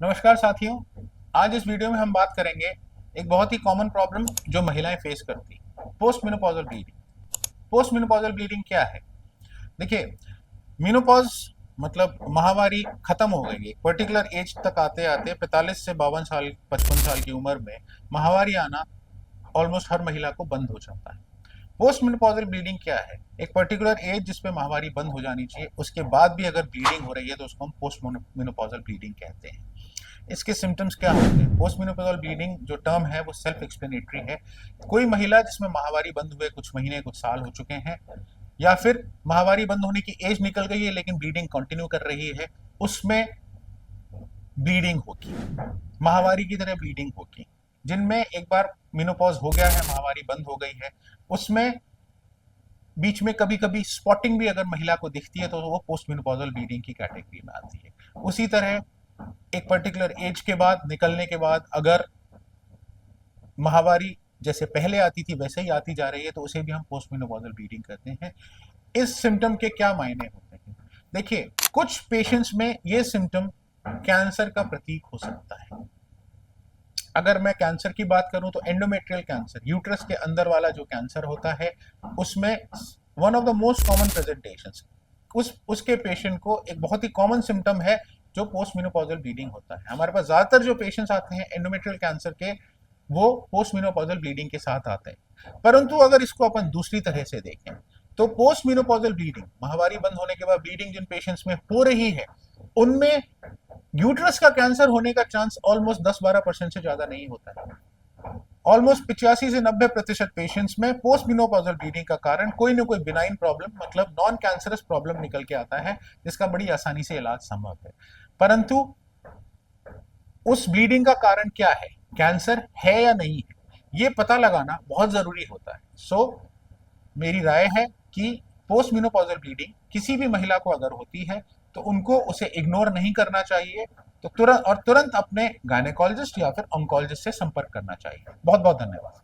नमस्कार साथियों। आज इस वीडियो में हम बात करेंगे एक बहुत ही कॉमन प्रॉब्लम जो महिलाएं फेस करती, post menopausal bleeding. Post menopausal bleeding क्या है? देखिए, मेनोपॉज मतलब महावारी खत्म हो गई। एक पर्टिकुलर एज तक आते आते 45 से 52 साल 55 साल की उम्र में महावारी आना ऑलमोस्ट हर महिला को बंद हो जाता है। पोस्ट मेनोपॉजल ब्लीडिंग क्या है? एक पर्टिकुलर एज जिसपे महावारी बंद हो जानी चाहिए, उसके बाद भी अगर ब्लीडिंग हो रही है तो उसको हम पोस्ट मेनोपॉजल ब्लीडिंग कहते हैं। इसके सिम्टम्स क्या होते हैं? पोस्ट मेनोपॉजल ब्लीडिंग जो टर्म है वो सेल्फ एक्सप्लेनेटरी है। कोई महिला जिसमें माहवारी बंद हुए कुछ महीने कुछ साल हो चुके हैं, या फिर माहवारी बंद होने की एज निकल गई है लेकिन ब्लीडिंग कंटिन्यू कर रही है, उसमें ब्लीडिंग होगी, माहवारी की तरह ब्लीडिंग होगी। जिनमें एक बार मेनोपॉज हो गया है, माहवारी बंद हो गई है, उसमें बीच में कभी कभी स्पॉटिंग भी अगर महिला को दिखती है तो वो पोस्ट मेनोपॉजल ब्लीडिंग की कैटेगरी में आती है। उसी तरह एक पर्टिकुलर एज के बाद निकलने के बाद अगर महावारी जैसे पहले आती थी वैसे ही आती जा रही है तो उसे भी हम पोस्ट मेनोपॉजल ब्लीडिंग कहते हैं। इस सिम्टम के क्या मायने होते हैं? देखिए, कुछ पेशेंट्स में ये सिम्टम कैंसर का प्रतीक हो सकता है। अगर मैं कैंसर की बात करूं तो एंडोमेट्रियल कैंसर, यूट्रस के अंदर वाला जो कैंसर होता है, उसमें one of the most common presentations, उसके पेशेंट को एक बहुत ही कॉमन सिम्टम है जो पोस्ट मेनोपॉजल ब्लीडिंग होता है। हमारे पास ज्यादातर जो पेशेंट्स आते हैं एंडोमेट्रियल कैंसर के, वो पोस्ट मेनोपॉजल ब्लीडिंग के साथ आते हैं। परंतु अगर इसको अपन दूसरी तरह से देखें तो पोस्ट मेनोपॉजल ब्लीडिंग, माहवारी बंद होने के बाद ब्लीडिंग जिन पेशेंट्स में हो रही है, उनमें यूट्रस का कैंसर होने का चांस ऑलमोस्ट 10-12% से ज्यादा नहीं होता है। ऑलमोस्ट 85 से 90% पेशेंट्स में पोस्ट मेनोपॉजल ब्लीडिंग का कारण कोई ना कोई बिनाइन प्रॉब्लम, मतलब नॉन कैंसरस प्रॉब्लम निकल के आता है, जिसका बड़ी आसानी से इलाज संभव है। परंतु उस ब्लीडिंग का कारण क्या है, कैंसर है या नहीं है, ये पता लगाना बहुत जरूरी होता है। मेरी राय है कि पोस्ट मेनोपॉजल ब्लीडिंग किसी भी महिला को अगर होती है तो उनको उसे इग्नोर नहीं करना चाहिए, तो तुरंत अपने गायनेकोलॉजिस्ट या फिर ऑन्कोलॉजिस्ट से संपर्क करना चाहिए। बहुत बहुत धन्यवाद।